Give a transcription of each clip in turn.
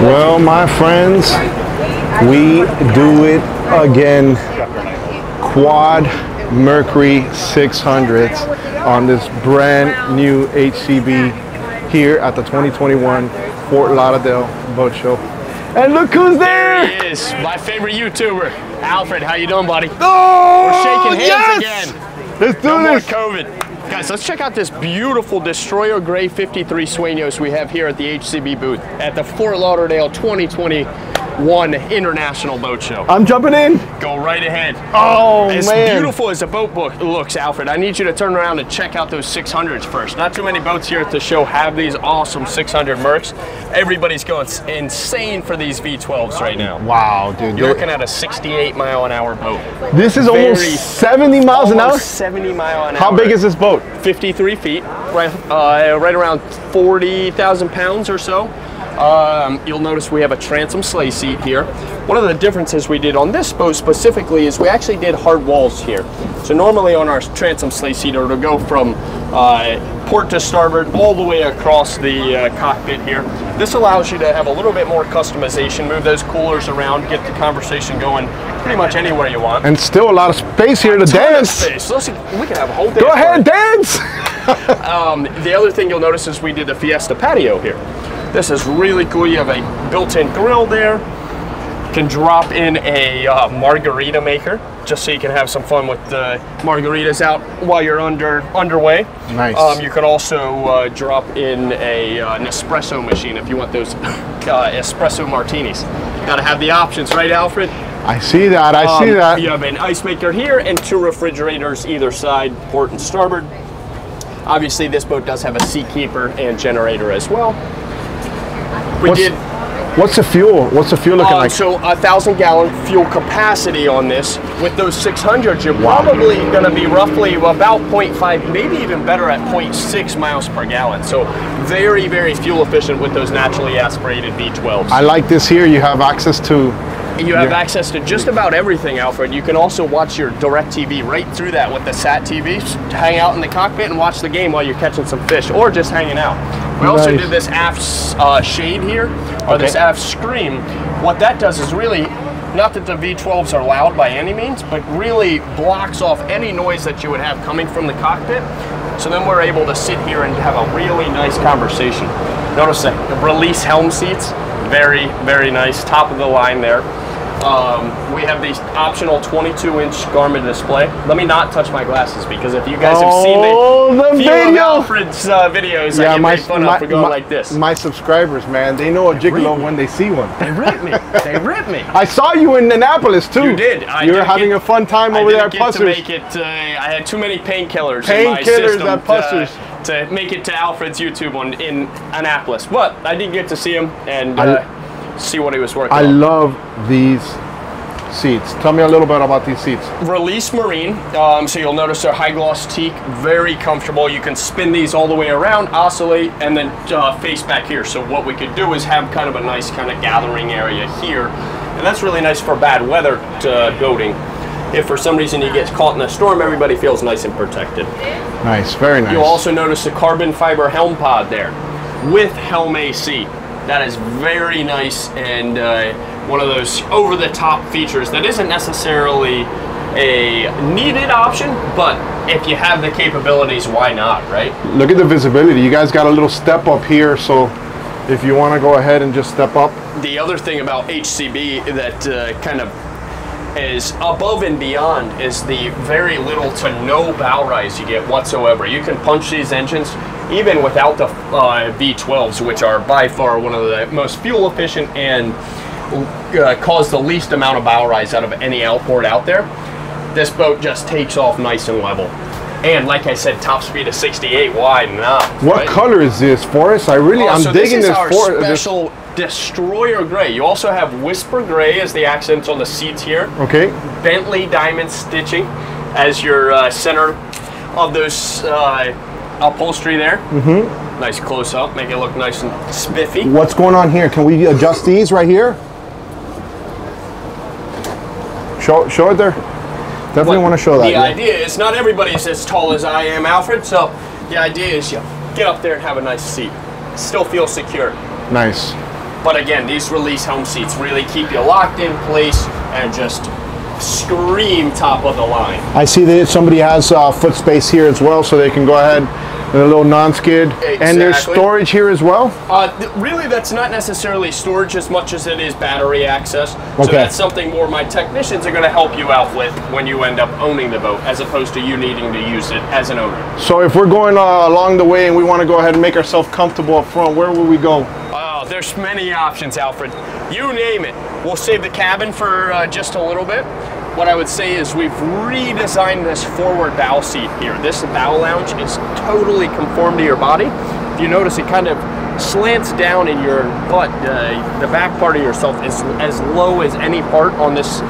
Well, my friends, we do it again. Quad Mercury 600s on this brand new HCB here at the 2021 Fort Lauderdale Boat Show. And look who's there! There he is, my favorite YouTuber, Alfred. How you doing, buddy? Oh, we're shaking hands yes! again. Let's do no this. more COVID. Guys, let's check out this beautiful Destroyer Gray 53 Suenos we have here at the HCB booth at the Fort Lauderdale 2021 International Boat Show. I'm jumping in. Go right ahead. Oh, as man. Beautiful as the boat looks, Alfred, I need you to turn around and check out those 600s first. Not too many boats here at the show have these awesome 600 Mercs. Everybody's going insane for these V12s right now. Wow, dude. You're looking at a 68-mile-an-hour boat. This is almost 70 miles an hour? 70 mile an hour. How big is this boat? 53 feet, right around 40,000 pounds or so. You'll notice we have a transom sleigh seat here. One of the differences we did on this boat specifically is we actually did hard walls here. So normally on our transom sleigh seat, it'll go from port to starboard all the way across the cockpit here. This allows you to have a little bit more customization, move those coolers around, get the conversation going pretty much anywhere you want. And still a lot of space here to dance. Space. Listen, we can have a whole dance. Go ahead, dance! The other thing you'll notice is we did the Fiesta Patio here. This is really cool. You have a built-in grill there. You can drop in a margarita maker, just so you can have some fun with the margaritas out while you're underway. Nice. You can also drop in an espresso machine if you want those espresso martinis. Got to have the options, right, Alfred? I see that. I see that. You have an ice maker here and two refrigerators either side, port and starboard. Obviously, this boat does have a seakeeper and generator as well. What's the fuel? What's the fuel looking like? So 1,000-gallon fuel capacity on this. With those 600s, you're probably going to be roughly about 0.5, maybe even better at 0.6 miles per gallon. So very, very fuel efficient with those naturally aspirated V12s. I like this here. You have access to... You have access to just about everything, Alfred. You can also watch your DirecTV right through that with the SAT TV. Hang out in the cockpit and watch the game while you're catching some fish or just hanging out. We also did this aft shade here, or this aft screen. What that does is really, not that the V12s are loud by any means, but really blocks off any noise that you would have coming from the cockpit. So then we're able to sit here and have a really nice conversation. Notice the release helm seats, very, very nice, top of the line there. We have the optional 22-inch Garmin display. Let me not touch my glasses, because if you guys have seen the video of Alfred's videos, I get made fun of for going like this. My subscribers, man, they know a gigolo when they see one. They rip me. They rip me. I saw you in Annapolis too. You did. You were having a fun time over there at Pussers. I didn't get to make it. I had too many painkillers in my system at Pussers to make it to Alfred's YouTube in Annapolis. But I did get to see him and see what he was working on. I love these seats. Tell me a little bit about these seats. Release marine, so you'll notice they're high gloss teak, very comfortable. You can spin these all the way around, oscillate, and then face back here. So what we could do is have kind of a nice kind of gathering area here, and that's really nice for bad weather boating. If for some reason you get caught in a storm, everybody feels nice and protected. Nice, very nice. You'll also notice the carbon fiber helm pod there with helm AC. That is very nice, and one of those over-the-top features that isn't necessarily a needed option, but if you have the capabilities, why not, right? Look at the visibility. You guys got a little step up here, so if you want to go ahead and just step up. The other thing about HCB that kind of is above and beyond is the very little to no bow rise you get whatsoever. You can punch these engines even without the V12s, which are by far one of the most fuel efficient and cause the least amount of bow rise out of any outboard out there. This boat just takes off nice and level. And like I said, top speed of 68, why not? What color is this, Forrest? I'm digging this. Special Destroyer Gray. You also have Whisper Gray as the accents on the seats here. Okay. Bentley diamond stitching as your center of those upholstery there. Mm-hmm. Nice close up, make it look nice and spiffy. What's going on here? Can we adjust these right here? Show it there. Definitely want to show that. The idea is not everybody's as tall as I am, Alfred. So the idea is you get up there and have a nice seat. Still feel secure. Nice. But again, these release home seats really keep you locked in place and just scream top of the line. I see that somebody has foot space here as well, so they can go ahead and a little non-skid. Exactly. And there's storage here as well? Really, that's not necessarily storage as much as it is battery access. Okay. So that's something more my technicians are going to help you out with when you end up owning the boat, as opposed to you needing to use it as an owner. So if we're going along the way and we want to go ahead and make ourselves comfortable up front, where will we go? Oh, there's many options, Alfred. You name it. We'll save the cabin for just a little bit. What I would say is we've redesigned this forward bow seat here. This bow lounge is totally conformed to your body. If you notice, it kind of slants down in your butt. The back part of yourself is as low as any part on this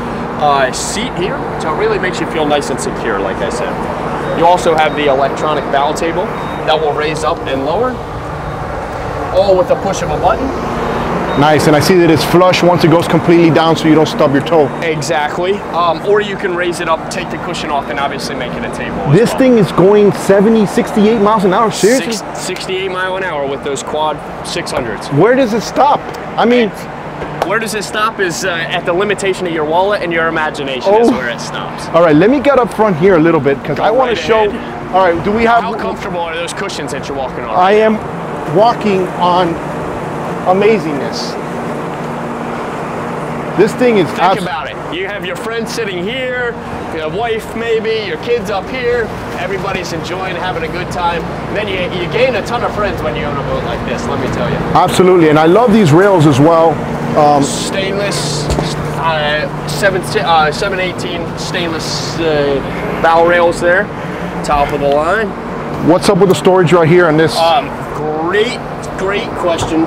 seat here. So it really makes you feel nice and secure, like I said. You also have the electronic bow table that will raise up and lower, all with the push of a button. Nice, and I see that it's flush once it goes completely down so you don't stub your toe. Exactly, or you can raise it up, take the cushion off, and obviously make it a table. This thing is going 70, 68 miles an hour, seriously? 68 mile an hour with those quad 600s. Where does it stop? I mean... Where does it stop is at the limitation of your wallet and your imagination is where it stops. All right, let me get up front here a little bit because I want to show... All right, do we have... How comfortable are those cushions that you're walking on? I am walking on amazingness. This thing is... Think about it. You have your friends sitting here, your wife maybe, your kids up here. Everybody's enjoying, having a good time. And then you gain a ton of friends when you own a boat like this, let me tell you. Absolutely, and I love these rails as well. Stainless 718 stainless bow rails there, top of the line. What's up with the storage right here on this? Great question.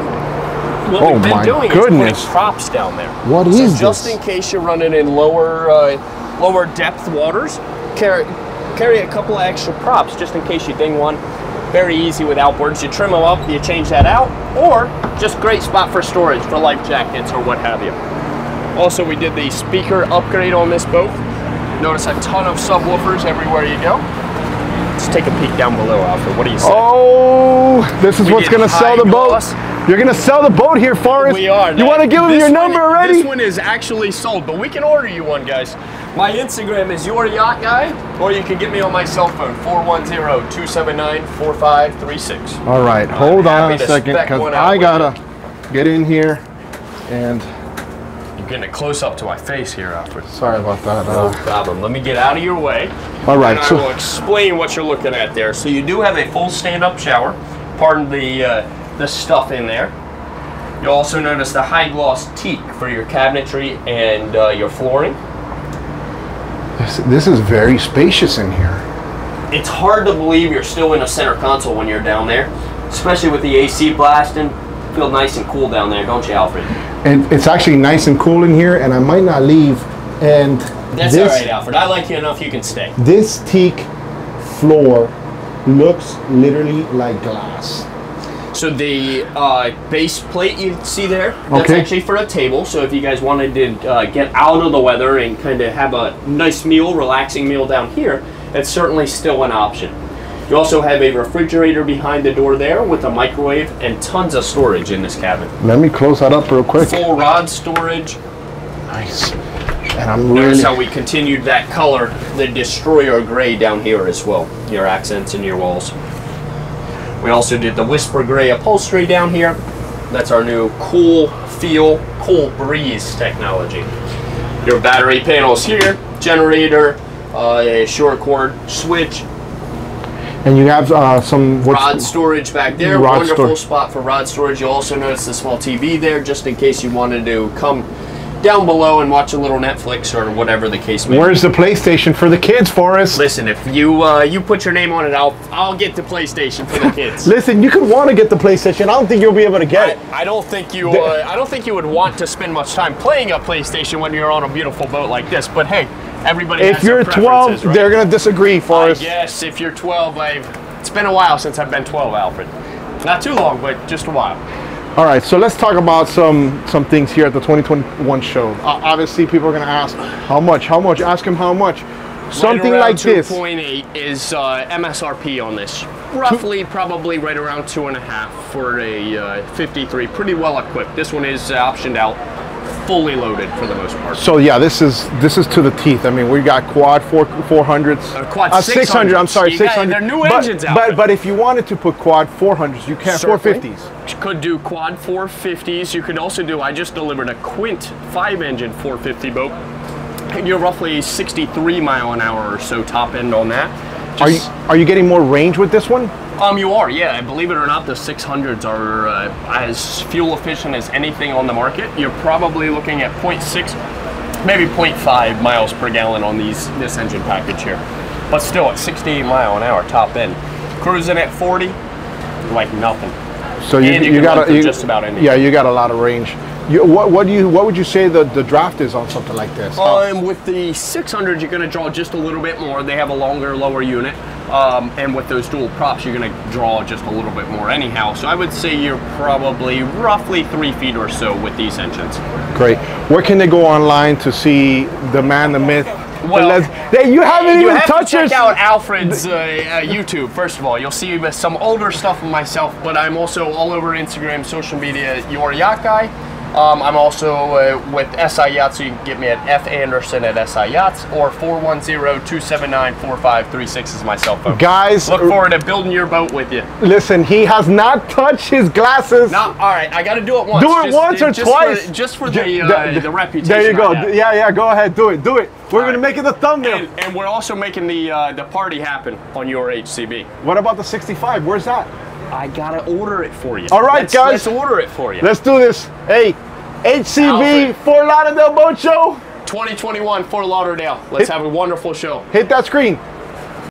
What we've been doing is putting props down there. What is this? Just in case you're running in lower depth waters, carry a couple of extra props just in case you ding one. Very easy with outboards. You trim them up, you change that out, or just great spot for storage for life jackets or what have you. Also, we did the speaker upgrade on this boat. Notice a ton of subwoofers everywhere you go. Let's take a peek down below, Alfred. What do you say? Oh, this is what's going to sell the boat. You're going to sell the boat here, Forrest. We are. You want to give them your number already? This one is actually sold, but we can order you one, guys. My Instagram is Your Yacht Guy, or you can get me on my cell phone, 410-279-4536. All right, hold on a second, because I got to get in here and... You're getting a close-up to my face here, Alfred. Sorry about that. No problem. Let me get out of your way. All right. And I will explain what you're looking at there. So you do have a full stand-up shower. Pardon the stuff in there. You'll also notice the high-gloss teak for your cabinetry and your flooring. This is very spacious in here. It's hard to believe you're still in a center console when you're down there, especially with the AC blasting. Feel nice and cool down there, don't you, Alfred? And it's actually nice and cool in here, and I might not leave. And that's all right, Alfred. I like you enough you can stay. This teak floor looks literally like glass. So the base plate you see there, that's actually for a table. So if you guys wanted to get out of the weather and kind of have a nice meal, relaxing meal down here, that's certainly still an option. You also have a refrigerator behind the door there with a microwave and tons of storage in this cabin. Let me close that up real quick. Full rod storage. Nice. And I'm Notice how we continued that color, the Destroyer gray down here as well. Your accents and your walls. We also did the Whisper Gray upholstery down here. That's our new cool feel, cool breeze technology. Your battery panels here, generator, a short cord switch. And you have some rod storage back there. Wonderful spot for rod storage. You'll also notice the small TV there, just in case you wanted to come down below and watch a little Netflix or whatever the case may be. Where's the PlayStation for the kids, Forrest? Listen, if you you put your name on it, I'll get the PlayStation for the kids. Listen, you could want to get the PlayStation. I don't think you'll be able to get it. I don't think you would want to spend much time playing a PlayStation when you're on a beautiful boat like this. But hey, everybody has their preferences. If you're 12, they're gonna disagree, Forrest. Yes, if you're 12, it's been a while since I've been 12, Alfred. Not too long, but just a while. All right, so let's talk about some things here at the 2021 show. Obviously, people are going to ask, how much? How much? Ask him how much. something right like this. 2.8 is MSRP on this. Roughly, probably right around 2.5 for a 53. Pretty well equipped. This one is optioned out, fully loaded for the most part. So yeah, this is to the teeth. I mean, we got quad 400s, quad 600. I'm sorry, 600. They're new engines out. But if you wanted to put quad 400s, you can. 450s. You could do quad 450s. You could also do. I just delivered a Quint 5-engine 450 boat. And you're roughly 63 mile an hour or so top end on that. Are you getting more range with this one? You are, yeah. Believe it or not, the 600s are as fuel efficient as anything on the market. You're probably looking at 0.6, maybe 0.5 miles per gallon on this engine package here. But still at 68 mile an hour top end. Cruising at 40, like nothing. So you got just about anything. Yeah, you got a lot of range. What would you say the draft is on something like this? With the 600, you're going to draw just a little bit more. They have a lower unit. And with those dual props, you're going to draw just a little bit more anyhow. So I would say you're probably roughly 3 feet or so with these engines. Great. Where can they go online to see the man, the myth? Well, you haven't even touched check out Alfred's YouTube, first of all. You'll see some older stuff of myself, but I'm also all over Instagram, social media, Your Yacht Guy. I'm also with SI Yachts, so you can get me at F.Anderson at SI Yachts, or 410-279-4536 is my cell phone. Guys, look forward to building your boat with you. Listen, he has not touched his glasses. No, all right, I got to do it once. Do it once or twice. Just for the reputation. There you go. Yeah, go ahead, do it. We're going to make it the thumbnail. And we're also making the party happen on your HCB. What about the 65? Where's that? I gotta order it for you. All right, guys. Let's order it for you. Let's do this. Hey, HCB Fort Lauderdale Boat Show. 2021 Fort Lauderdale. Let's have a wonderful show. Hit that screen.